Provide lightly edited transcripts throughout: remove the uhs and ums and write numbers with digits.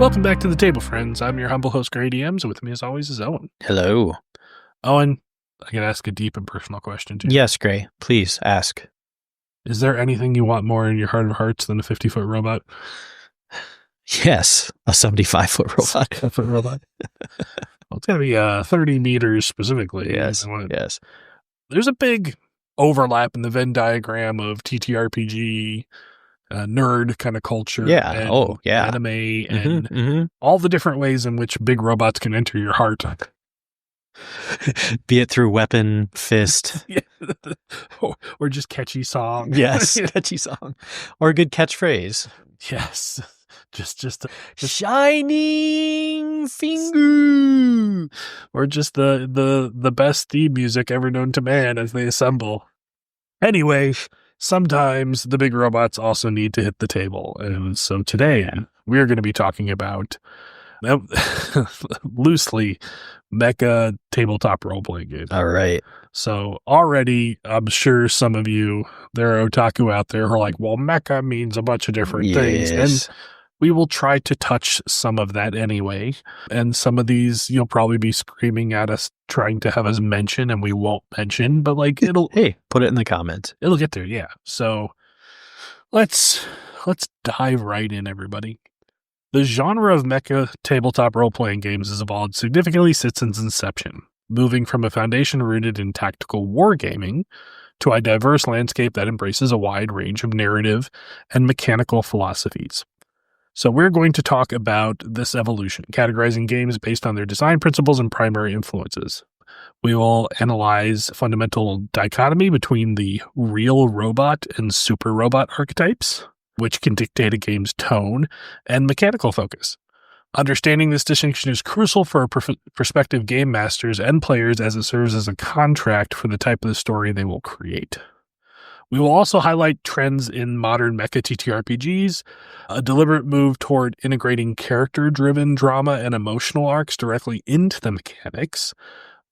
Welcome back to the table, friends. I'm your humble host, Gray DMs, and with me as always is Owen. Hello. Owen, I can ask a deep and personal question to you. Yes, Gray. Please ask. Is there anything you want more in your heart of hearts than a 50-foot robot? Yes, a 75-foot robot. 75-foot robot. Well, it's got to be 30 meters specifically. Yes, yes. There's a big overlap in the Venn diagram of TTRPG, nerd kind of culture. Yeah. And yeah. Anime and all the different ways in which big robots can enter your heart. Be it through weapon, fist. or just catchy song. Yes, catchy song. Or a good catchphrase. Yes. Just shining finger. Or just the best theme music ever known to man as they assemble. Anyway, sometimes the big robots also need to hit the table. And so today we're going to be talking about loosely Mecha tabletop role-playing games. All right. So already, I'm sure some of you, there are otaku out there who are like, well, Mecha means a bunch of different things. And we will try to touch some of that anyway. And some of these you'll probably be screaming at us trying to have us mention, and we won't mention, but like it'll... Hey, put it in the comments. It'll get there, yeah. So let's dive right in, everybody. The genre of mecha tabletop role-playing games has evolved significantly since its inception, moving from a foundation rooted in tactical wargaming to a diverse landscape that embraces a wide range of narrative and mechanical philosophies. So we're going to talk about this evolution, categorizing games based on their design principles and primary influences. We will analyze fundamental dichotomy between the real robot and super robot archetypes, which can dictate a game's tone and mechanical focus. Understanding this distinction is crucial for prospective game masters and players as it serves as a contract for the type of story they will create. We will also highlight trends in modern mecha TTRPGs, a deliberate move toward integrating character-driven drama and emotional arcs directly into the mechanics,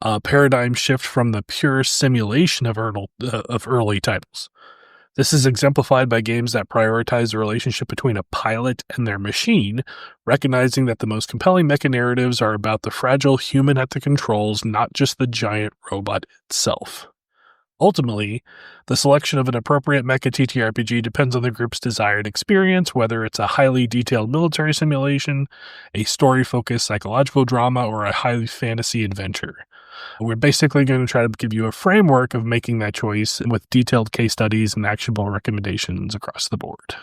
a paradigm shift from the pure simulation of early titles. This is exemplified by games that prioritize the relationship between a pilot and their machine, recognizing that the most compelling mecha narratives are about the fragile human at the controls, not just the giant robot itself. Ultimately, the selection of an appropriate mecha TTRPG depends on the group's desired experience, whether it's a highly detailed military simulation, a story-focused psychological drama, or a high fantasy adventure. We're basically going to try to give you a framework of making that choice with detailed case studies and actionable recommendations across the board.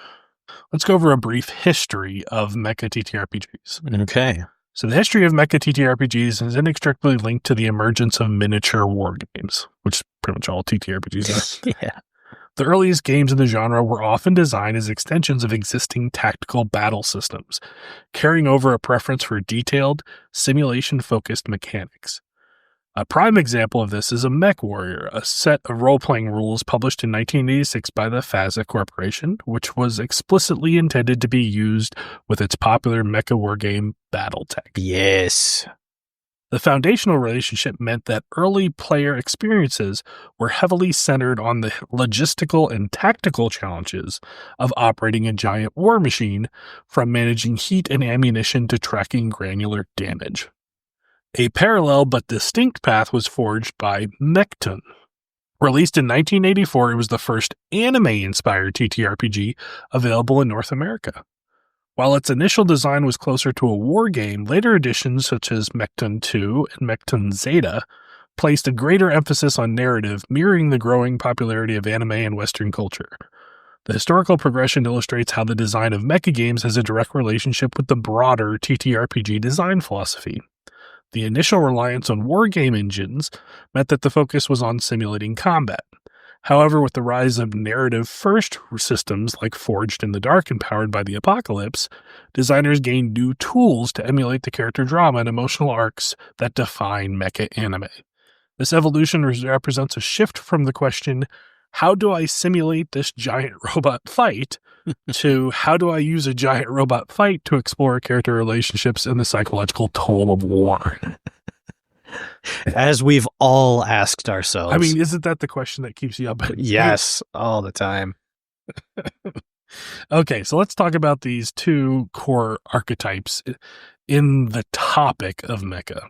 Let's go over a brief history of mecha TTRPGs. Okay. So the history of mecha TTRPGs is inextricably linked to the emergence of miniature war games, which pretty much all TTRPGs are. Yeah. The earliest games in the genre were often designed as extensions of existing tactical battle systems, carrying over a preference for detailed, simulation-focused mechanics. A prime example of this is a Mech Warrior, a set of role-playing rules published in 1986 by the FASA Corporation, which was explicitly intended to be used with its popular mecha wargame Battletech. Yes. The foundational relationship meant that early player experiences were heavily centered on the logistical and tactical challenges of operating a giant war machine, from managing heat and ammunition to tracking granular damage. A parallel but distinct path was forged by Mekton. Released in 1984, it was the first anime-inspired TTRPG available in North America. While its initial design was closer to a war game, later editions such as Mekton 2 and Mekton Zeta placed a greater emphasis on narrative, mirroring the growing popularity of anime and Western culture. The historical progression illustrates how the design of mecha games has a direct relationship with the broader TTRPG design philosophy. The initial reliance on wargame engines meant that the focus was on simulating combat. However, with the rise of narrative-first systems like Forged in the Dark and Powered by the Apocalypse, designers gained new tools to emulate the character drama and emotional arcs that define mecha anime. This evolution represents a shift from the question, how do I simulate this giant robot fight, to how do I use a giant robot fight to explore character relationships and the psychological toll of war? As we've all asked ourselves. I mean, isn't that the question that keeps you up at night? Yes, all the time. Okay, so let's talk about these two core archetypes in the topic of mecha.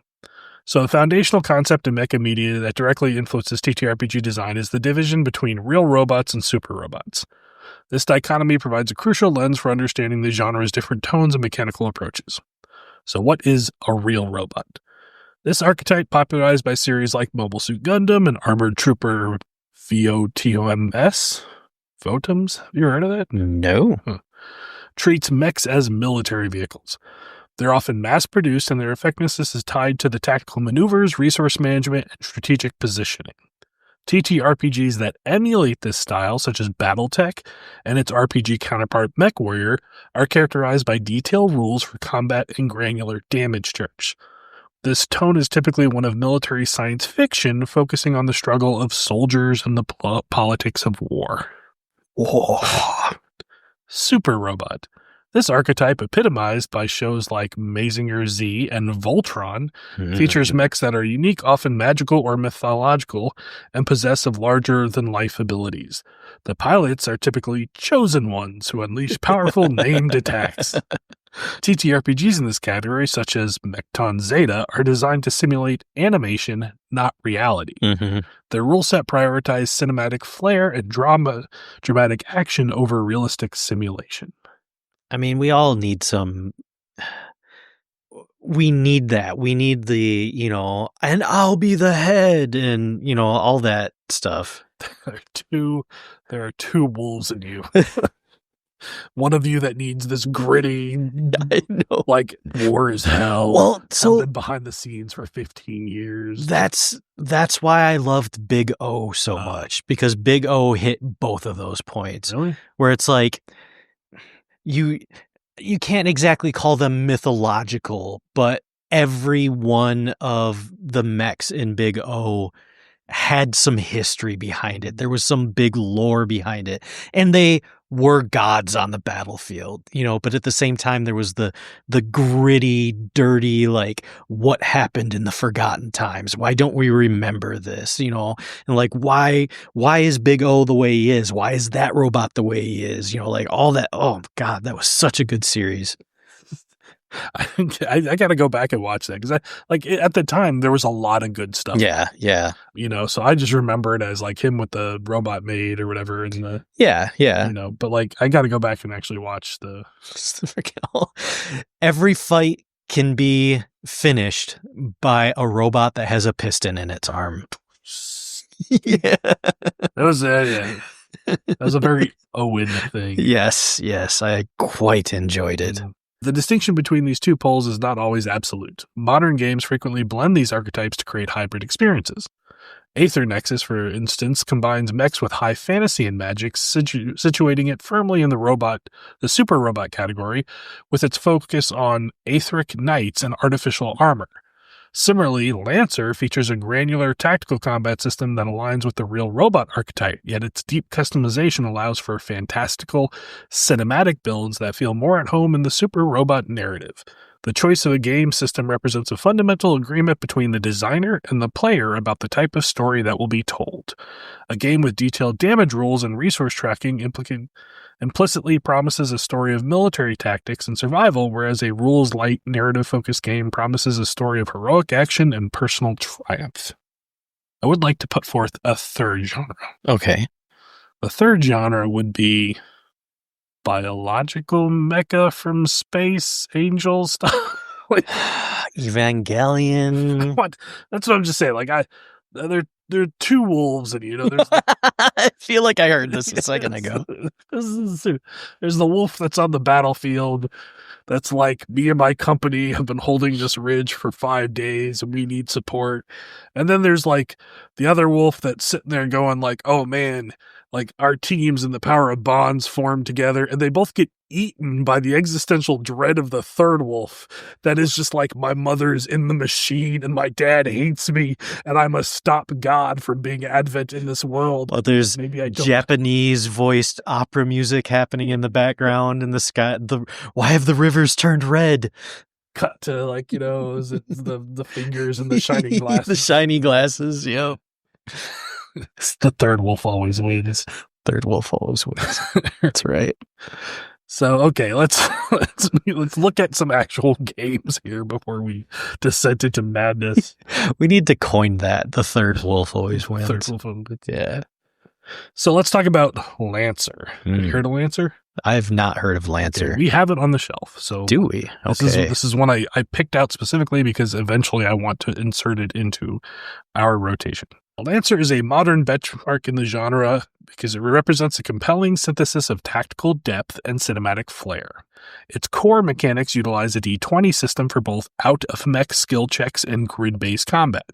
So the foundational concept in mecha media that directly influences TTRPG design is the division between real robots and super robots. This dichotomy provides a crucial lens for understanding the genre's different tones and mechanical approaches. So what is a real robot? This archetype, popularized by series like Mobile Suit Gundam and Armored Trooper VOTOMS, Votoms? Have you heard of that? No. Treats mechs as military vehicles. They're often mass-produced, and their effectiveness is tied to the tactical maneuvers, resource management, and strategic positioning. TTRPGs that emulate this style, such as BattleTech and its RPG counterpart MechWarrior, are characterized by detailed rules for combat and granular damage checks. This tone is typically one of military science fiction, focusing on the struggle of soldiers and the politics of war. Whoa. Super Robot. This archetype, epitomized by shows like Mazinger Z and Voltron, features mechs that are unique, often magical or mythological, and possess of larger-than-life abilities. The pilots are typically chosen ones who unleash powerful named attacks. TTRPGs in this category, such as Mekton Zeta, are designed to simulate animation, not reality. Their rule set prioritizes cinematic flair and dramatic action over realistic simulation. I mean, we all need some. We need that. We need the, and I'll be the head and, all that stuff. There are two wolves in you. One of you that needs this gritty, I know. like war is hell. Well, so I've been behind the scenes for 15 years. That's why I loved Big O so much, because Big O hit both of those points. Really? Where it's like you can't exactly call them mythological, but every one of the mechs in Big O had some history behind it. There was some big lore behind it, and they were gods on the battlefield, but at the same time there was the gritty, dirty, like, what happened in the forgotten times? Why don't we remember this? And like, why is Big O the way he is? Why is that robot the way he is? Like all that. Oh God, that was such a good series. I got to go back and watch that, because at the time there was a lot of good stuff. Yeah. So I just remember it as like him with the robot maid or whatever. And yeah. But like I got to go back and actually watch the. Every fight can be finished by a robot that has a piston in its arm. Yeah, that was yeah. That was a very Owen thing. Yes, I quite enjoyed it. The distinction between these two poles is not always absolute. Modern games frequently blend these archetypes to create hybrid experiences. Aether Nexus, for instance, combines mechs with high fantasy and magic, situating it firmly in the super robot category, with its focus on aetheric knights and artificial armor. Similarly, Lancer features a granular tactical combat system that aligns with the real robot archetype, yet its deep customization allows for fantastical, cinematic builds that feel more at home in the super robot narrative. The choice of a game system represents a fundamental agreement between the designer and the player about the type of story that will be told. A game with detailed damage rules and resource tracking implicitly promises a story of military tactics and survival, whereas a rules-light, narrative-focused game promises a story of heroic action and personal triumph. I would like to put forth a third genre. Okay. The third genre would be biological mecha from space, angel stuff. Evangelion. What? That's what I'm just saying. Like, there are two wolves, and there's. I feel like I heard this a second ago. There's the wolf that's on the battlefield. That's like, me and my company have been holding this ridge for 5 days, and we need support. And then there's like the other wolf that's sitting there going like, oh man, like our teams and the power of bonds form together, and they both get eaten by the existential dread of the third wolf that is just like, my mother's in the machine and my dad hates me and I must stop God from being advent in this world. Well, there's Japanese voiced opera music happening in the background in the sky. Why have the rivers turned red? Cut to like, is it the fingers and the shiny glasses. The shiny glasses, yep. The third wolf always wins. Third wolf always wins. That's right. So, okay, let's look at some actual games here before we descend into madness. We need to coin that. The third wolf always wins. Third wolf always wins. Yeah. So let's talk about Lancer. Have you heard of Lancer? I've not heard of Lancer. Okay, we have it on the shelf. So do we? Okay. This is one I picked out specifically because eventually I want to insert it into our rotation. Lancer is a modern benchmark in the genre because it represents a compelling synthesis of tactical depth and cinematic flair. Its core mechanics utilize a D20 system for both out-of-mech skill checks and grid-based combat.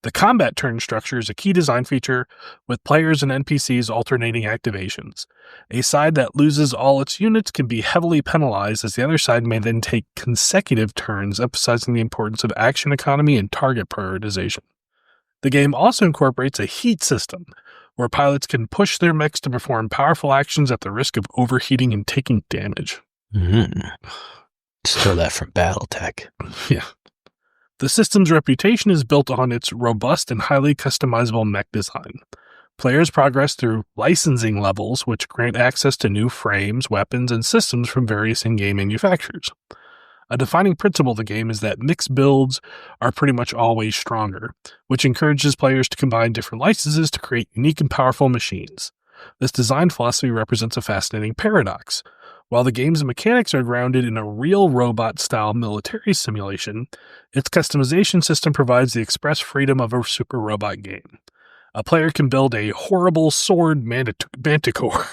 The combat turn structure is a key design feature, with players and NPCs alternating activations. A side that loses all its units can be heavily penalized, as the other side may then take consecutive turns, emphasizing the importance of action economy and target prioritization. The game also incorporates a heat system, where pilots can push their mechs to perform powerful actions at the risk of overheating and taking damage. Stole that from Battletech. Yeah. The system's reputation is built on its robust and highly customizable mech design. Players progress through licensing levels, which grant access to new frames, weapons, and systems from various in-game manufacturers. A defining principle of the game is that mixed builds are pretty much always stronger, which encourages players to combine different licenses to create unique and powerful machines. This design philosophy represents a fascinating paradox. While the game's mechanics are grounded in a real robot-style military simulation, its customization system provides the express freedom of a super robot game. A player can build a horrible sword manticore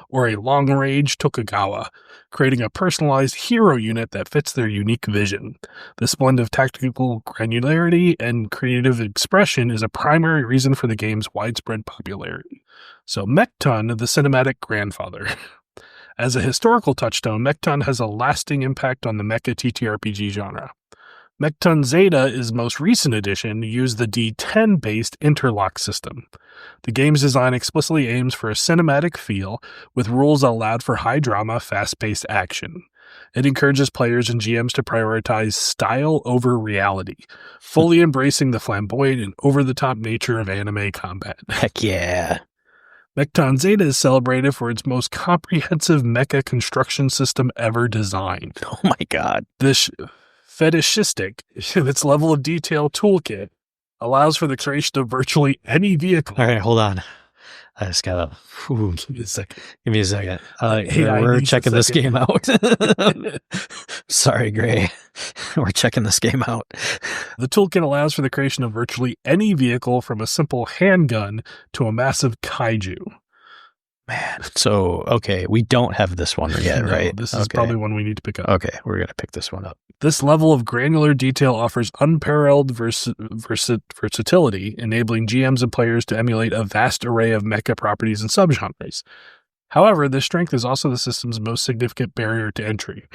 or a long-range Tokugawa, creating a personalized hero unit that fits their unique vision. This blend of tactical granularity and creative expression is a primary reason for the game's widespread popularity. So, Mekton, the cinematic grandfather. As a historical touchstone, Mekton has a lasting impact on the Mecha TTRPG genre. Mekton Zeta's most recent edition used the D10-based interlock system. The game's design explicitly aims for a cinematic feel, with rules that allowed for high drama, fast-paced action. It encourages players and GMs to prioritize style over reality, fully embracing the flamboyant and over-the-top nature of anime combat. Heck yeah. Mekton Zeta is celebrated for its most comprehensive mecha construction system ever designed. Oh my god. This fetishistic in its level of detail toolkit allows for the creation of virtually any vehicle. All right, hold on. I just gotta. Give me a second. Hey, we're checking this game out. Sorry, Gray. We're checking this game out. The toolkit allows for the creation of virtually any vehicle, from a simple handgun to a massive kaiju. Man, so, okay, we don't have this one yet, right? This is probably one we need to pick up. Okay, we're going to pick this one up. This level of granular detail offers unparalleled versatility, enabling GMs and players to emulate a vast array of mecha properties and subgenres. However, this strength is also the system's most significant barrier to entry.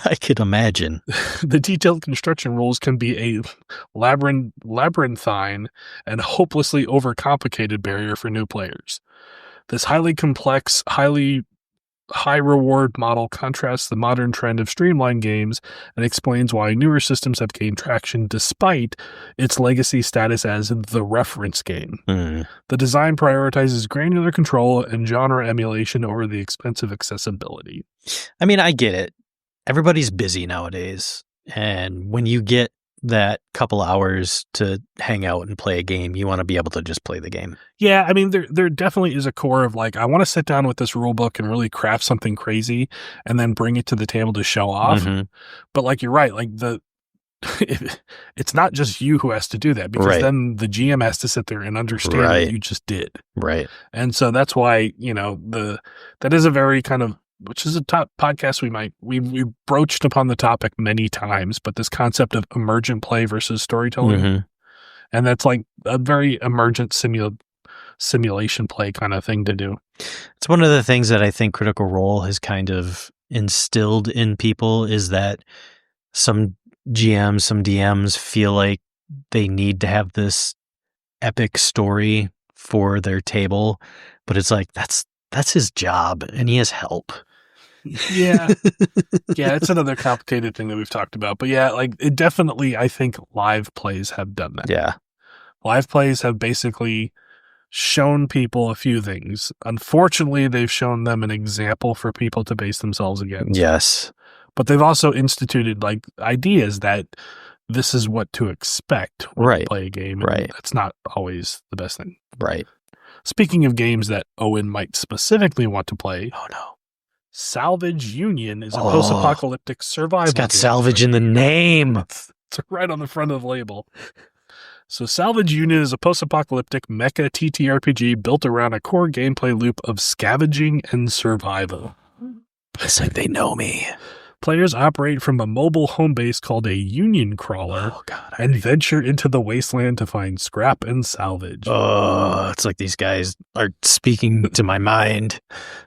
I could imagine. The detailed construction rules can be a labyrinthine and hopelessly overcomplicated barrier for new players. This highly complex, high-reward model contrasts the modern trend of streamlined games and explains why newer systems have gained traction despite its legacy status as the reference game. The design prioritizes granular control and genre emulation over the expensive accessibility. I mean, I get it. Everybody's busy nowadays, and when you get that couple hours to hang out and play a game, you want to be able to just play the game. Yeah, I mean, there definitely is a core of like, I want to sit down with this rule book and really craft something crazy and then bring it to the table to show off. But like, you're right, like it's not just you who has to do that, because then the GM has to sit there and understand what you just did. Right. And so that's why, that is a very kind of, which is a top podcast we broached upon the topic many times, but this concept of emergent play versus storytelling. And that's like a very emergent simulation play kind of thing to do. It's one of the things that I think Critical Role has kind of instilled in people, is that some GMs, some DMs feel like they need to have this epic story for their table, but it's like, that's his job and he has help. Yeah. Yeah, it's another complicated thing that we've talked about. But yeah, like it definitely, I think live plays have done that. Yeah. Live plays have basically shown people a few things. Unfortunately, they've shown them an example for people to base themselves against. Yes. But they've also instituted like ideas that this is what to expect when you play a game. And that's not always the best thing. Right. Speaking of games that Owen might specifically want to play. Oh, no. Salvage Union is a post-apocalyptic survival game. It's got salvage in the name. It's right on the front of the label. So Salvage Union is a post-apocalyptic mecha TTRPG built around a core gameplay loop of scavenging and survival. It's like they know me. Players operate from a mobile home base called a Union Crawler and venture into the wasteland to find scrap and salvage. Oh, it's like these guys are speaking to my mind.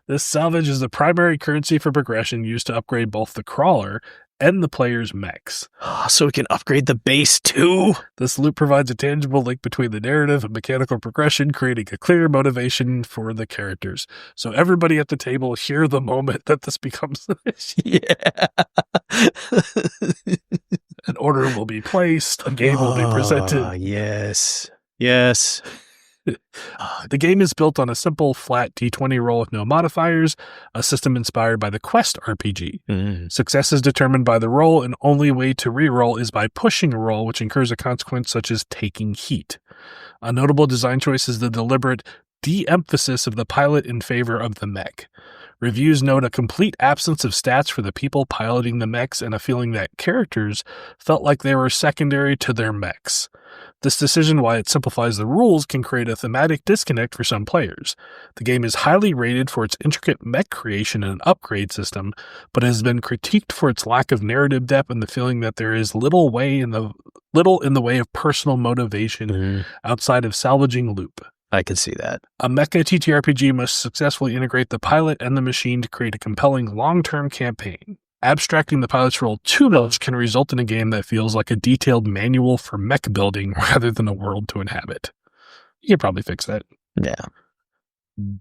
This salvage is the primary currency for progression used to upgrade both the crawler and the player's mechs. So we can upgrade the base too? This loop provides a tangible link between the narrative and mechanical progression, creating a clear motivation for the characters. So everybody at the table hear the moment that this becomes an issue. Yeah. An order will be placed, a game will be presented. Yes. Yes. The game is built on a simple, flat D20 roll with no modifiers, a system inspired by the Quest RPG. Success is determined by the roll, and only way to re-roll is by pushing a roll, which incurs a consequence such as taking heat. A notable design choice is the deliberate de-emphasis of the pilot in favor of the mech. Reviews note a complete absence of stats for the people piloting the mechs and a feeling that characters felt like they were secondary to their mechs. This decision, while it simplifies the rules, can create a thematic disconnect for some players. The game is highly rated for its intricate mech creation and upgrade system, but has been critiqued for its lack of narrative depth and the feeling that there is little in the way of personal motivation outside of salvaging loop. I can see that. A mecha TTRPG must successfully integrate the pilot and the machine to create a compelling long-term campaign. Abstracting the pilot's role too much can result in a game that feels like a detailed manual for mech building rather than a world to inhabit. You could probably fix that. Yeah.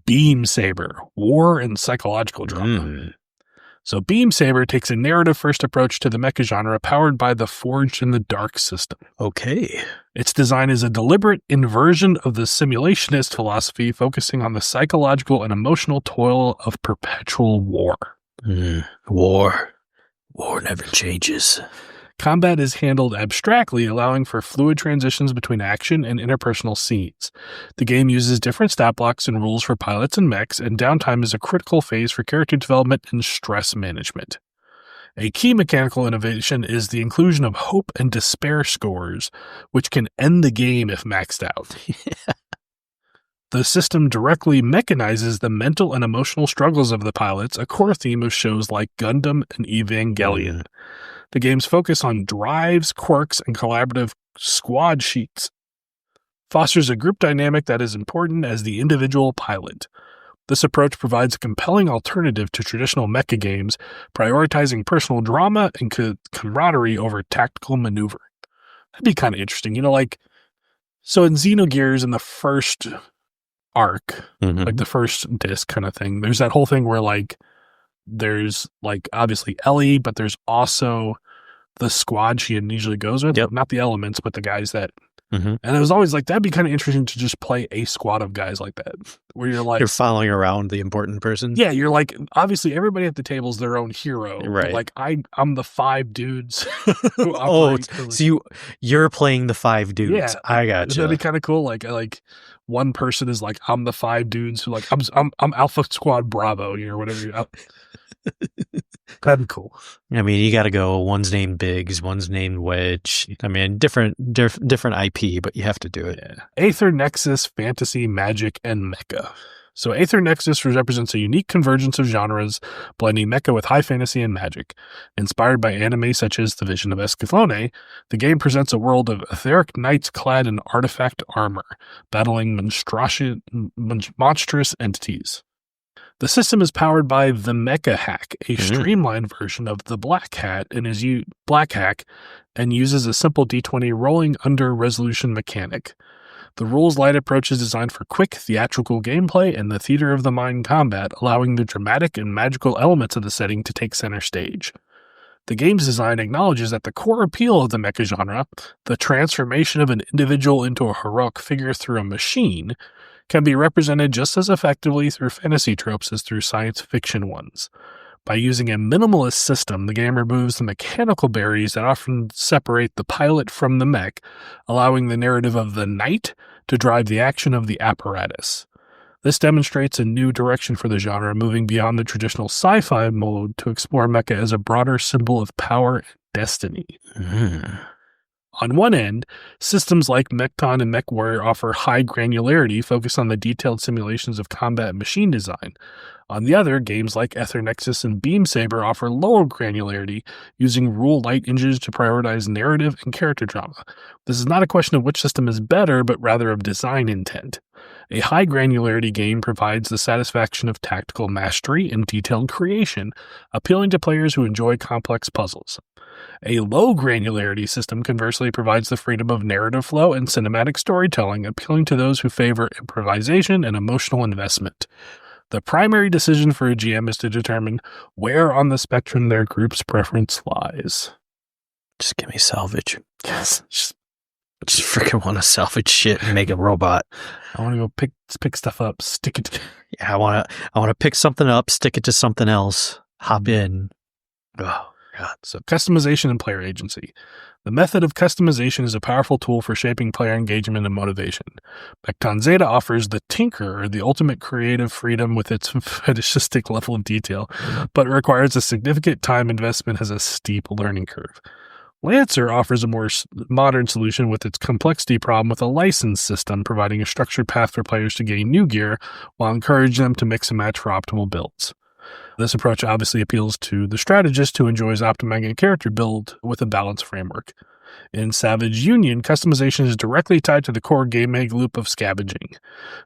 Beam Saber, War and Psychological Drama. So Beam Saber takes a narrative-first approach to the mecha genre powered by the Forged in the Dark system. Okay. Its design is a deliberate inversion of the simulationist philosophy, focusing on the psychological and emotional toil of perpetual war. War. War never changes. Combat is handled abstractly, allowing for fluid transitions between action and interpersonal scenes. The game uses different stat blocks and rules for pilots and mechs, and downtime is a critical phase for character development and stress management. A key mechanical innovation is the inclusion of hope and despair scores, which can end the game if maxed out. The system directly mechanizes the mental and emotional struggles of the pilots, a core theme of shows like Gundam and Evangelion. The game's focus on drives, quirks, and collaborative squad sheets fosters a group dynamic that is important as the individual pilot. This approach provides a compelling alternative to traditional mecha games, prioritizing personal drama and camaraderie over tactical maneuvering. That'd be kind of interesting. So in Xenogears, in the first arc, like the first disc kind of thing, there's that whole thing where there's obviously Ellie, but there's also the squad she usually goes with. Not the elements, but the guys that. And it was always that'd be kind of interesting to just play a squad of guys like that, where you're following around the important person. Yeah, you're obviously everybody at the table is their own hero. Right. I'm the 5 dudes. Who so you're playing the 5 dudes. Yeah, I gotcha. That'd be kind of cool. Like one person is I'm the 5 dudes who I'm Alpha Squad Bravo, whatever. That'd be cool. I mean, you got to go. One's named Biggs, one's named Wedge. I mean, different IP, but you have to do it. Yeah. Aether Nexus, Fantasy, Magic, and Mecha. So Aether Nexus represents a unique convergence of genres, blending mecha with high fantasy and magic. Inspired by anime such as The Vision of Escaflowne, the game presents a world of etheric knights clad in artifact armor, battling monstrous entities. The system is powered by the Mecha Hack, a streamlined version of the Black Hack, and uses a simple D20 rolling under resolution mechanic. The rules-light approach is designed for quick, theatrical gameplay and the theater of the mind combat, allowing the dramatic and magical elements of the setting to take center stage. The game's design acknowledges that the core appeal of the mecha genre, the transformation of an individual into a heroic figure through a machine, can be represented just as effectively through fantasy tropes as through science fiction ones. By using a minimalist system, the game removes the mechanical barriers that often separate the pilot from the mech, allowing the narrative of the knight to drive the action of the apparatus. This demonstrates a new direction for the genre, moving beyond the traditional sci-fi mode to explore mecha as a broader symbol of power and destiny. On one end, systems like Mekton and MechWarrior offer high granularity, focused on the detailed simulations of combat and machine design. On the other, games like Aether Nexus and Saber offer lower granularity, using rule-light engines to prioritize narrative and character drama. This is not a question of which system is better, but rather of design intent. A high granularity game provides the satisfaction of tactical mastery and detailed creation, appealing to players who enjoy complex puzzles. A low granularity system conversely provides the freedom of narrative flow and cinematic storytelling, appealing to those who favor improvisation and emotional investment. The primary decision for a GM is to determine where on the spectrum their group's preference lies. Just give me salvage. Yes. Just freaking want to salvage shit and make a robot. I want to go pick stuff up, stick it. Yeah, I want to pick something up, stick it to something else, hop in. Oh, God. So customization and player agency. The method of customization is a powerful tool for shaping player engagement and motivation. Mekton Zeta offers the Tinkerer the ultimate creative freedom with its fetishistic level of detail, but requires a significant time investment, has a steep learning curve. Lancer offers a more modern solution with its complexity problem with a license system, providing a structured path for players to gain new gear while encouraging them to mix and match for optimal builds. This approach obviously appeals to the strategist who enjoys optimizing a character build with a balanced framework. In Salvage Union, customization is directly tied to the core game loop of scavenging.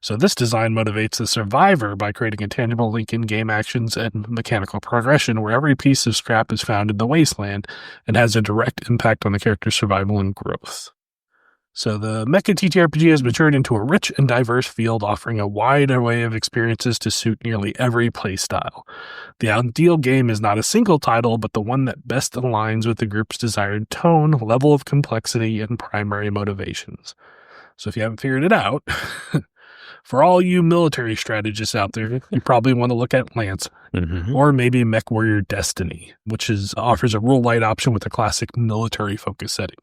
So this design motivates the survivor by creating a tangible link in game actions and mechanical progression where every piece of scrap is found in the wasteland and has a direct impact on the character's survival and growth. So the Mecha TTRPG has matured into a rich and diverse field, offering a wide array of experiences to suit nearly every playstyle. The ideal game is not a single title, but the one that best aligns with the group's desired tone, level of complexity, and primary motivations. So if you haven't figured it out, for all you military strategists out there, you probably want to look at Lance, or maybe MechWarrior Destiny, which offers a rule-light option with a classic military-focused setting.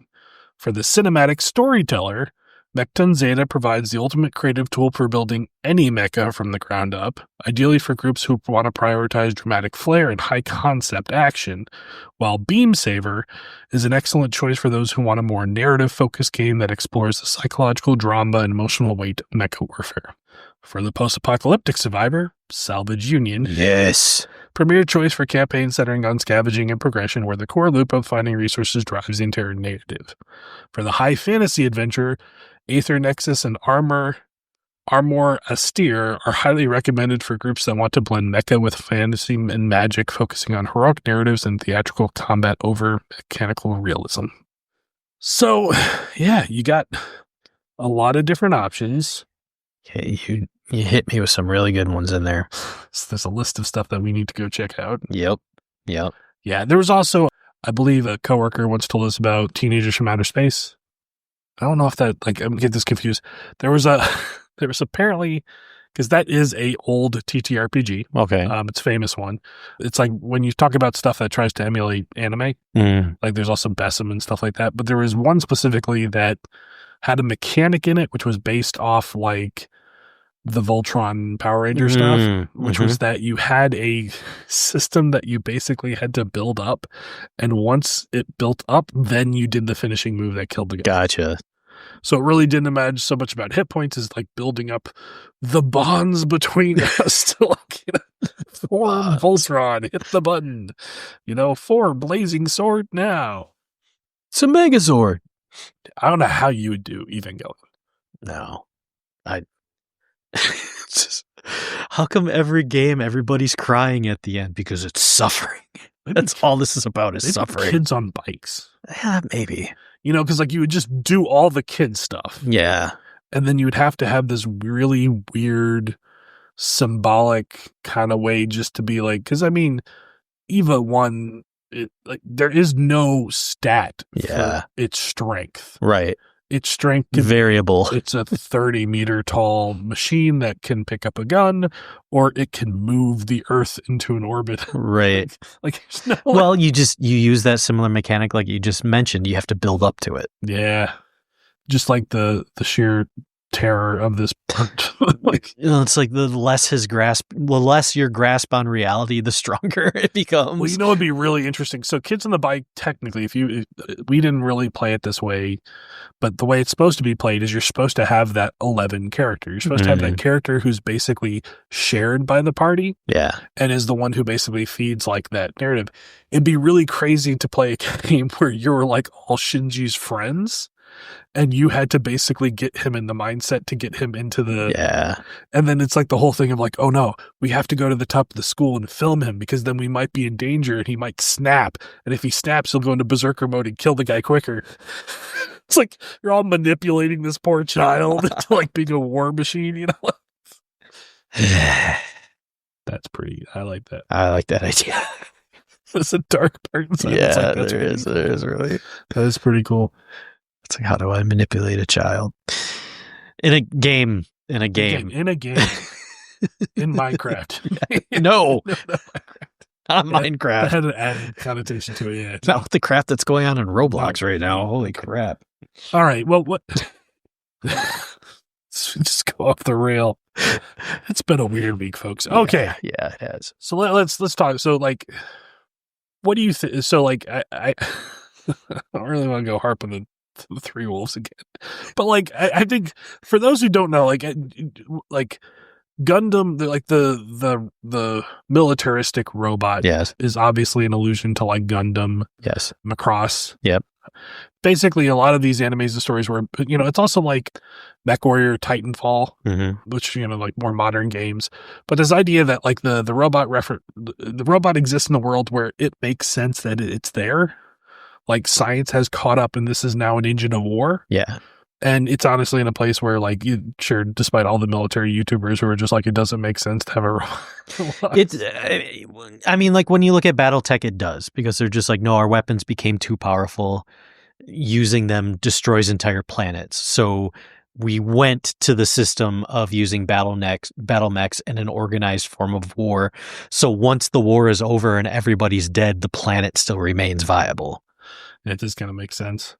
For the cinematic storyteller, Mekton Zeta provides the ultimate creative tool for building any mecha from the ground up, ideally for groups who want to prioritize dramatic flair and high-concept action, while Saber is an excellent choice for those who want a more narrative-focused game that explores the psychological drama and emotional weight of mecha warfare. For the post-apocalyptic survivor, Salvage Union. Yes. Premier choice for campaigns centering on scavenging and progression, where the core loop of finding resources drives the entire narrative. For the high fantasy adventure, Aether Nexus and Armor Austere are highly recommended for groups that want to blend mecha with fantasy and magic, focusing on heroic narratives and theatrical combat over mechanical realism. So, yeah, you got a lot of different options. Okay, you hit me with some really good ones in there. So there's a list of stuff that we need to go check out. Yep. Yeah, there was also, I believe, a coworker once told us about Teenagers from Outer Space. I don't know if that, I'm getting this confused. There was apparently, because that is a old TTRPG. Okay. It's a famous one. It's like when you talk about stuff that tries to emulate anime, like there's also Besom and stuff like that. But there was one specifically that had a mechanic in it, which was based off like the Voltron Power Ranger stuff, which was that you had a system that you basically had to build up, and once it built up, then you did the finishing move that killed the guy. Gotcha. So it really didn't imagine so much about hit points as like building up the bonds between us to like, form Voltron, hit the button, for blazing sword now. It's a Megazord. I don't know how you would do Evangelion. No. How come every game everybody's crying at the end? Because it's suffering. That's all this is about, is suffering. Kids on bikes. Yeah, maybe. Because like you would just do all the kid stuff. Yeah. And then you would have to have this really weird symbolic kind of way just to be like, because I mean, Eva 1 there is no stat Yeah. for its strength. Right. Its strength variable. It's a 30-meter tall machine that can pick up a gun, or it can move the Earth into an orbit. Right. Like there's no. Well, you use that similar mechanic like you just mentioned. You have to build up to it. Yeah, just like the sheer terror of this part. Like, it's like the less your grasp on reality, the stronger it becomes. Well, it'd be really interesting. So Kids on the Bike, technically, we didn't really play it this way, but the way it's supposed to be played is you're supposed to have that 11 character. You're supposed to have that character who's basically shared by the party. Yeah. And is the one who basically feeds like that narrative. It'd be really crazy to play a game where you're like all Shinji's friends. And you had to basically get him in the mindset to get him into the... Yeah. And then it's like the whole thing of like, oh no, we have to go to the top of the school and film him because then we might be in danger and he might snap. And if he snaps, he'll go into berserker mode and kill the guy quicker. It's like you're all manipulating this poor child into like being a war machine, you know? That's pretty... I like that. I like that idea. There's a dark part inside. Yeah, like, there is really. That is pretty cool. It's like, how do I manipulate a child in a game? In Minecraft. No, not Minecraft. That had an added connotation to it. Yeah, it's not the crap that's going on in Roblox right now. Holy crap! All right, well, what? Just go off the rail. It's been a weird week, folks. Okay, yeah, it has. So let's talk. So, like, what do you think? So, like, I don't really want to go harp on the Three Wolves again, but like I think for those who don't know, like Gundam, like the militaristic robot, yes, is obviously an allusion to like Gundam, yes, Macross, yep. Basically, a lot of these animes and stories were, you know, it's also like MechWarrior, Titanfall, which, you know, like more modern games. But this idea that like the robot exists in a world where it makes sense that it's there. Like science has caught up and this is now an engine of war. Yeah. And it's honestly in a place where like, despite all the military YouTubers who are just like, it doesn't make sense to have a robot. I mean, like when you look at Battletech, it does, because they're just like, no, our weapons became too powerful. Using them destroys entire planets. So we went to the system of using battle mechs in an organized form of war. So once the war is over and everybody's dead, the planet still remains viable. It just kind of makes sense.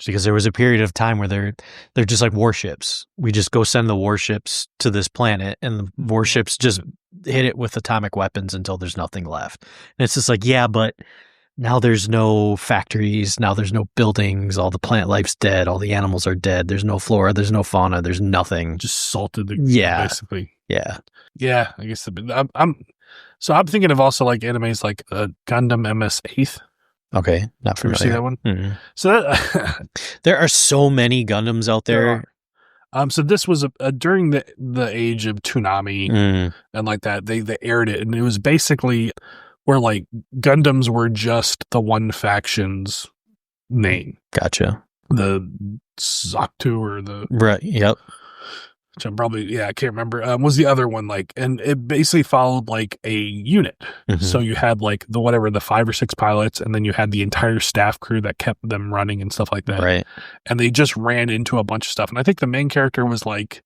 Because there was a period of time where they're just like warships. We just go send the warships to this planet and the warships just hit it with atomic weapons until there's nothing left. And it's just like, yeah, but now there's no factories. Now there's no buildings. All the plant life's dead. All the animals are dead. There's no flora. There's no fauna. There's nothing. Just salted. Basically. Yeah. Yeah. I guess I'm thinking of also like animes like Gundam MS-8. Okay, not familiar. You ever see that one? Mm-hmm. So there are so many Gundams out there. So this was during the age of Toonami and like that. They aired it, and it was basically where like Gundams were just the one faction's name. Gotcha. The Zoktu or the right. Yep. Which I'm probably, I can't remember, was the other one, like, and it basically followed like a unit. So you had like the 5 or 6 pilots, and then you had the entire staff crew that kept them running and stuff like that. Right. And they just ran into a bunch of stuff. And I think the main character was like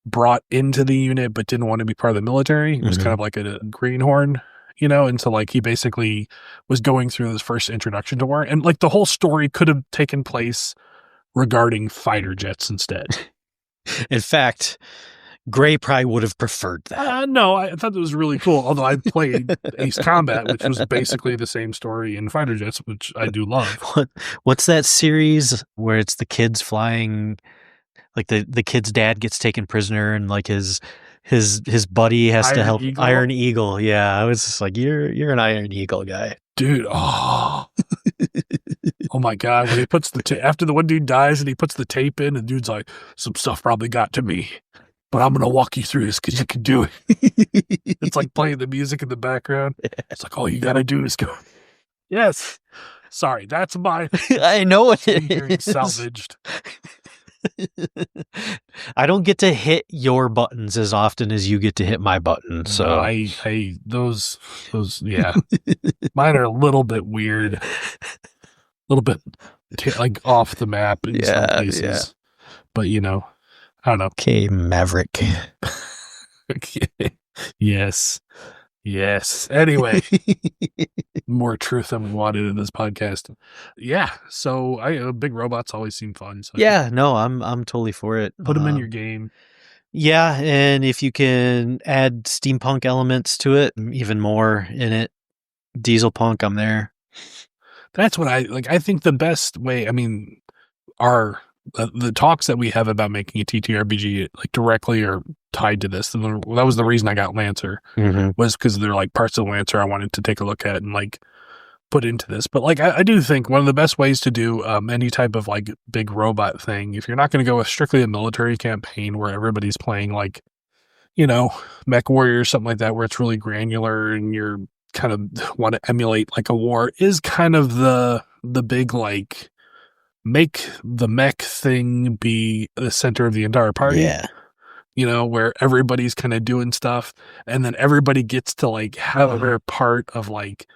brought into the unit, but didn't want to be part of the military. It was kind of like a greenhorn, you know? And so like he basically was going through his first introduction to war. And like the whole story could have taken place regarding fighter jets instead. In fact, Gray probably would have preferred that. No, I thought it was really cool. Although I played Ace Combat, which was basically the same story in fighter jets, which I do love. What's that series where it's the kids flying? Like the kid's dad gets taken prisoner, and like his buddy has to help. Eagle? Iron Eagle. Yeah, I was just like, you're an Iron Eagle guy, dude. Oh. Oh my God, when he puts after the one dude dies and he puts the tape in, and the dude's like, some stuff probably got to me, but I'm going to walk you through this because you can do it. It's like playing the music in the background. It's like, all you got to do is go. Yes. Sorry, that's my... I know it is. Salvaged. I don't get to hit your buttons as often as you get to hit my buttons. So those yeah, mine are a little bit weird, a little bit like off the map in some places. Yeah. But I don't know. Okay, Maverick. Yes. Anyway, more truth than we wanted in this podcast. Yeah. So big robots always seem fun. So yeah, no, I'm totally for it. Put them in your game. Yeah, and if you can add steampunk elements to it, even more in it, diesel punk, I'm there. That's what I like. I think the best way. I mean, are the talks that we have about making a TTRPG like directly are tied to this. And that was the reason I got Lancer, was because they're like parts of Lancer I wanted to take a look at and like put into this. But like I do think one of the best ways to do any type of like big robot thing, if you're not going to go with strictly a military campaign where everybody's playing like Mech Warrior or something like that, where it's really granular and you're kind of want to emulate like a war, is kind of the big like make the mech thing be the center of the entire party. Yeah. Where everybody's kind of doing stuff and then everybody gets to like have their part of like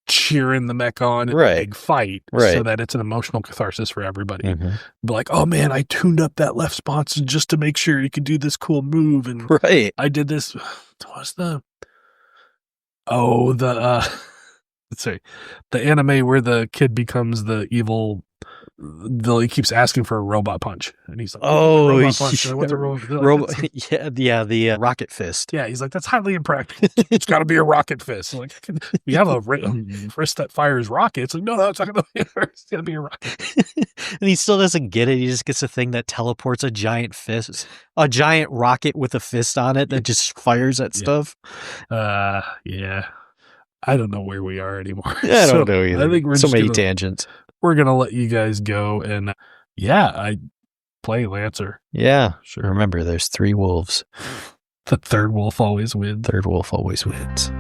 cheering the mech on in a big fight, so that it's an emotional catharsis for everybody. Be like, oh man, I tuned up that left sponsor just to make sure you could do this cool move. And I did this. What's the let's see, the anime where the kid becomes the evil. He keeps asking for a robot punch, and he's like, "Oh, robot punch! What's a robot?" The rocket fist. Yeah, he's like, "That's highly impractical. It's got to be a rocket fist." I'm like, we have a wrist that fires rockets. Like, no, it's not going to be. It's going to be a rocket. And he still doesn't get it. He just gets a thing that teleports a giant fist, a giant rocket with a fist on it that just fires at stuff. Yeah. I don't know where we are anymore. I don't know either. I think we're so many tangents. We're going to let you guys go. And I play Lancer. Yeah. Sure. Remember, there's 3 wolves. The third wolf always wins. Third wolf always wins.